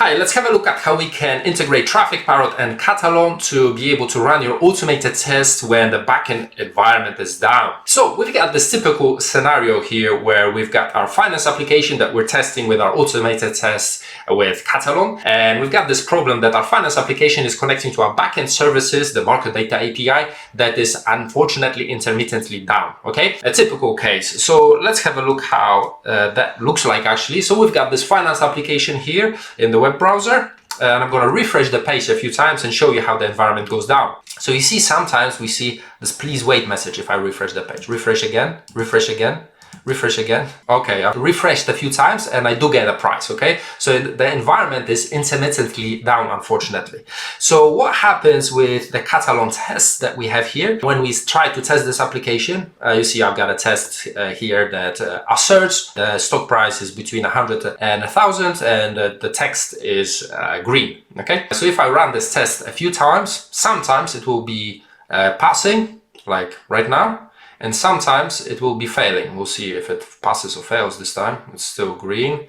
Hi, let's have a look at how we can integrate Traffic Parrot and Katalon to be able to run your automated tests when the backend environment is down. So we've got this typical scenario here where we've got our finance application that we're testing with our automated tests with Katalon, and we've got this problem that our finance application is connecting to our backend services, the market data API, that is unfortunately intermittently down. Okay, a typical case. So let's have a look how that looks like actually. So we've got this finance application here in the web browser, and I'm going to refresh the page a few times and show you how the environment goes down. So you see, sometimes we see this please wait message if I refresh the page. Refresh again, refresh again, refresh again. Okay, I've refreshed a few times and I do get a price. Okay, so the environment is intermittently down, unfortunately. So what happens with the Katalon tests that we have here when we try to test this application? You see I've got a test here that asserts the stock price is between 100 and 1,000 and the text is green. Okay, so if I run this test a few times, sometimes it will be passing, like right now, and sometimes it will be failing. We'll see if it passes or fails this time. It's still green,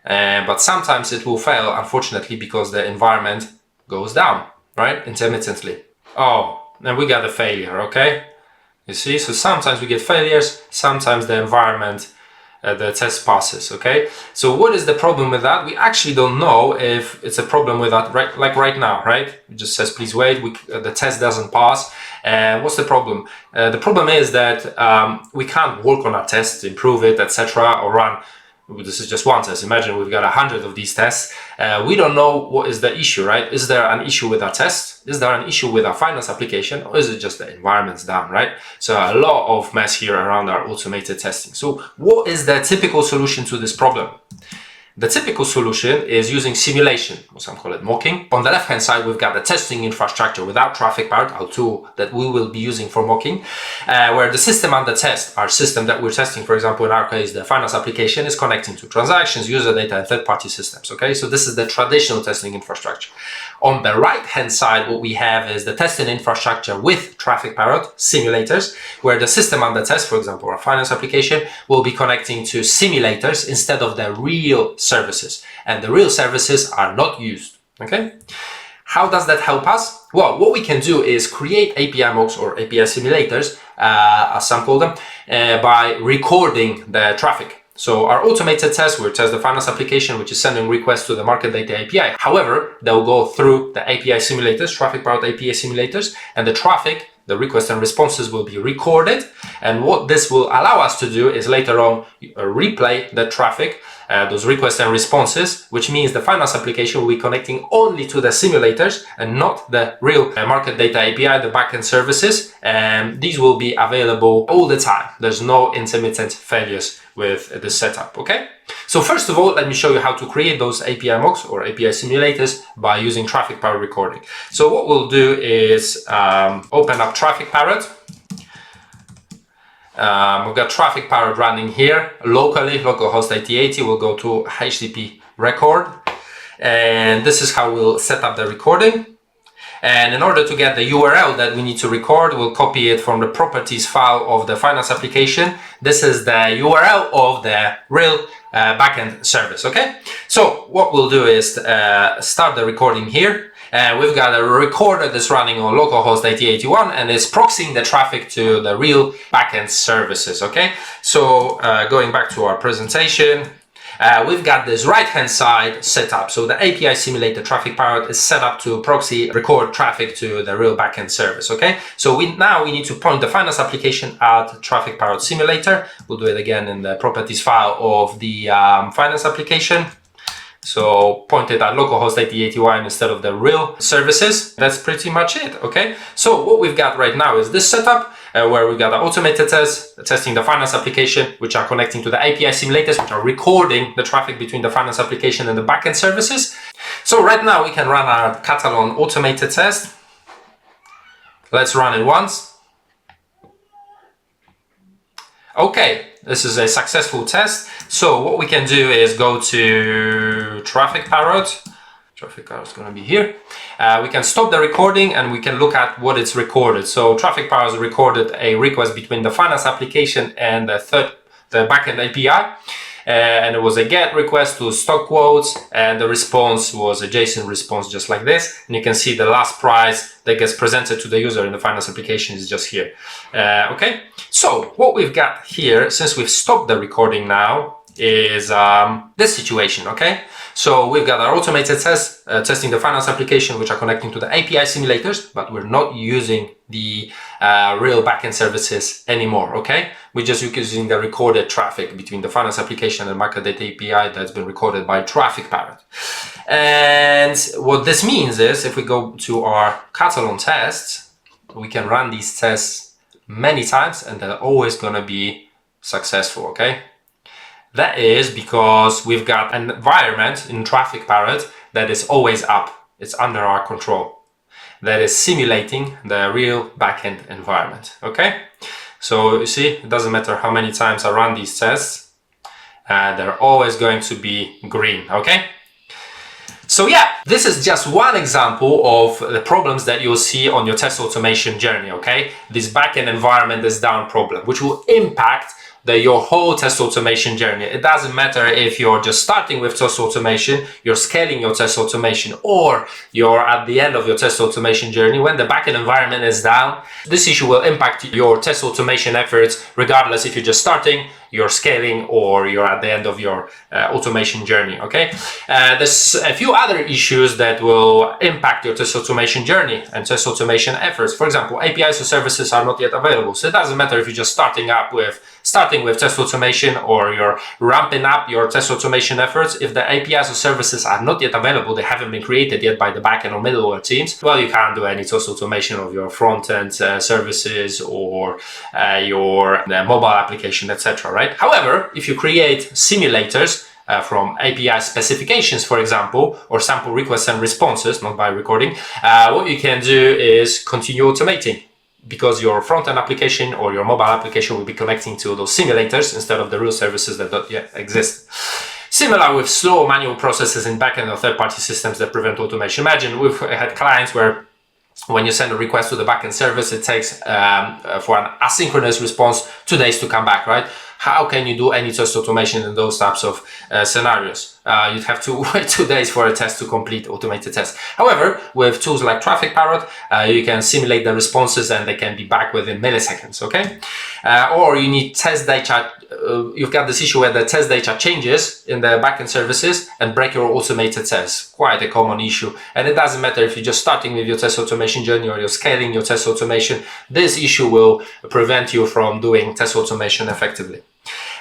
but sometimes it will fail, unfortunately, because the environment goes down, right, intermittently. Oh, and we got a failure, okay? You see, so sometimes we get failures, sometimes the environment, the test passes, okay? So what is the problem with that? We actually don't know if it's a problem with that, like right now, right? It just says, please wait, the test doesn't pass. What's the problem? The problem is that we can't work on our tests to improve it, etc., or run. This is just one test. Imagine we've got 100 of these tests. We don't know what is the issue, right? Is there an issue with our test? Is there an issue with our finance application? Or is it just the environment's down, right? So a lot of mess here around our automated testing. So what is the typical solution to this problem? The typical solution is using simulation, or some call it mocking. On the left-hand side, we've got the testing infrastructure without Traffic Parrot, our tool that we will be using for mocking, where the system and the test, our system that we're testing, for example, in our case, the finance application, is connecting to transactions, user data, and third-party systems. Okay, so this is the traditional testing infrastructure. On the right-hand side, what we have is the testing infrastructure with Traffic Parrot simulators, where the system and the test, for example, our finance application, will be connecting to simulators instead of the real services, and the real services are not used. Okay, how does that help us? Well, what we can do is create API mocks or API simulators, as some call them, by recording the traffic. So our automated test will test the finance application, which is sending requests to the market data API. However, they'll go through the API simulators, Traffic Parrot API simulators, and the traffic, the requests and responses, will be recorded. And what this will allow us to do is later on replay the traffic, those requests and responses, which means the finance application will be connecting only to the simulators and not the real market data API, the backend services. And these will be available all the time. There's no intermittent failures with this setup. Okay, so first of all, let me show you how to create those API mocks or API simulators by using Traffic Parrot recording. So what we'll do is open up Traffic Parrot. We've got Traffic Parrot running here locally, localhost 8080. We'll go to HTTP record, and this is how we'll set up the recording. And in order to get the URL that we need to record, we'll copy it from the properties file of the finance application. This is the URL of the real backend service. Okay, so what we'll do is start the recording here. We've got a recorder that's running on localhost 8081 and is proxying the traffic to the real backend services. Okay, so going back to our presentation, we've got this right-hand side set up. So the API simulator Traffic Parrot is set up to proxy record traffic to the real backend service. Okay, so now we need to point the finance application at Traffic Parrot simulator. We'll do it again in the properties file of the finance application. So point it at localhost 8081 instead of the real services. That's pretty much it. Okay, so what we've got right now is this setup where we've got the automated tests, testing the finance application, which are connecting to the API simulators, which are recording the traffic between the finance application and the backend services. So right now we can run our Katalon automated test. Let's run it once. Okay, this is a successful test. So what we can do is go to Traffic Parrot. Traffic Parrot is going to be here. We can stop the recording and we can look at what it's recorded. So Traffic Parrot recorded a request between the finance application and the backend API. and it was a GET request to stock quotes, and the response was a JSON response just like this. And you can see the last price that gets presented to the user in the finance application is just here. Okay, so what we've got here, since we've stopped the recording now, is this situation. Okay, so we've got our automated tests testing the finance application, which are connecting to the API simulators, but we're not using the real backend services anymore. Okay, we're just using the recorded traffic between the finance application and microdata API that's been recorded by Traffic Parrot. And what this means is, if we go to our Katalon tests, we can run these tests many times and they're always going to be successful. Okay, that is because we've got an environment in Traffic Parrot that is always up. It's under our control. That is simulating the real backend environment. Okay, so you see, it doesn't matter how many times I run these tests, they're always going to be green. Okay, so yeah, this is just one example of the problems that you'll see on your test automation journey. Okay, this backend environment is down problem, which will impact your whole test automation journey. It doesn't matter if you're just starting with test automation, you're scaling your test automation, or you're at the end of your test automation journey. When the backend environment is down, this issue will impact your test automation efforts, regardless if you're just starting, you're scaling, or you're at the end of your automation journey. Okay, there's a few other issues that will impact your test automation journey and test automation efforts. For example, APIs or services are not yet available, so it doesn't matter if you're just starting with test automation or you're ramping up your test automation efforts. If the APIs or services are not yet available, they haven't been created yet by the backend or middleware teams, well, you can't do any test automation of your front-end services or your mobile application, etc. Right? However, if you create simulators from API specifications, for example, or sample requests and responses, not by recording, what you can do is continue automating, because your front-end application or your mobile application will be connecting to those simulators instead of the real services that don't yet exist. Similar with slow manual processes in backend or third-party systems that prevent automation. Imagine we've had clients where when you send a request to the backend service, it takes for an asynchronous response 2 days to come back, right? How can you do any test automation in those types of scenarios? You'd have to wait 2 days for a test to complete automated test. However, with tools like Traffic Parrot, you can simulate the responses and they can be back within milliseconds, okay? Or you need test data. You've got this issue where the test data changes in the backend services and break your automated tests. Quite a common issue. And it doesn't matter if you're just starting with your test automation journey or you're scaling your test automation. This issue will prevent you from doing test automation effectively.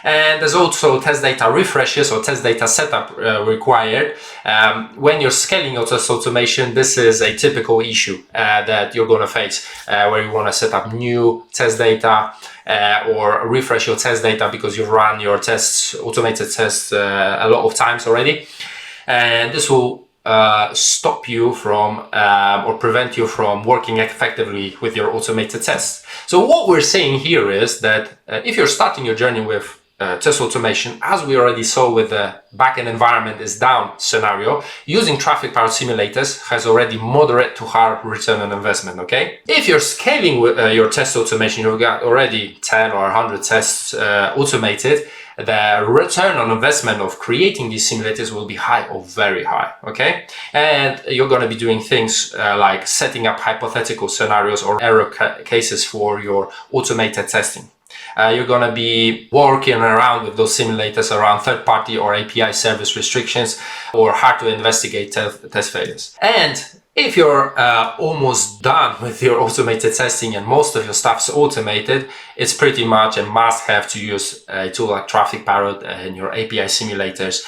And there's also test data refreshes or test data setup required. When you're scaling your test automation, this is a typical issue that you're going to face, where you want to set up new test data or refresh your test data because you've run your tests, automated tests, a lot of times already. And this will stop you from or prevent you from working effectively with your automated tests. So what we're saying here is that if you're starting your journey with test automation, as we already saw with the backend environment is down scenario, using Traffic Parrot simulators has already moderate to high return on investment. Okay, if you're scaling with your test automation, you've got already 10 or 100 tests automated, the return on investment of creating these simulators will be high or very high. Okay, and you're going to be doing things like setting up hypothetical scenarios or error cases for your automated testing. You're going to be working around with those simulators around third-party or API service restrictions or hard to investigate test failures. And if you're almost done with your automated testing and most of your stuff's automated, it's pretty much a must-have to use a tool like Traffic Parrot and your API simulators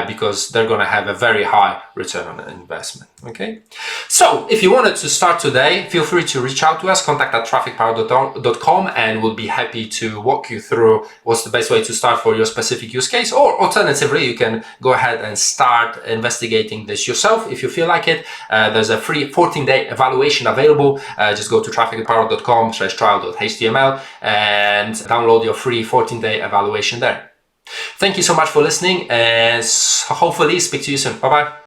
because they're going to have a very high return on investment. Okay, so if you wanted to start today, feel free to reach out to us, contact at trafficparrot.com, and we'll be happy to walk you through what's the best way to start for your specific use case. Or alternatively, you can go ahead and start investigating this yourself if you feel like it. There's a free 14-day evaluation available. Just go to trafficparrot.com/trial.html and download your free 14-day evaluation there. Thank you so much for listening, and hopefully speak to you soon. Bye-bye.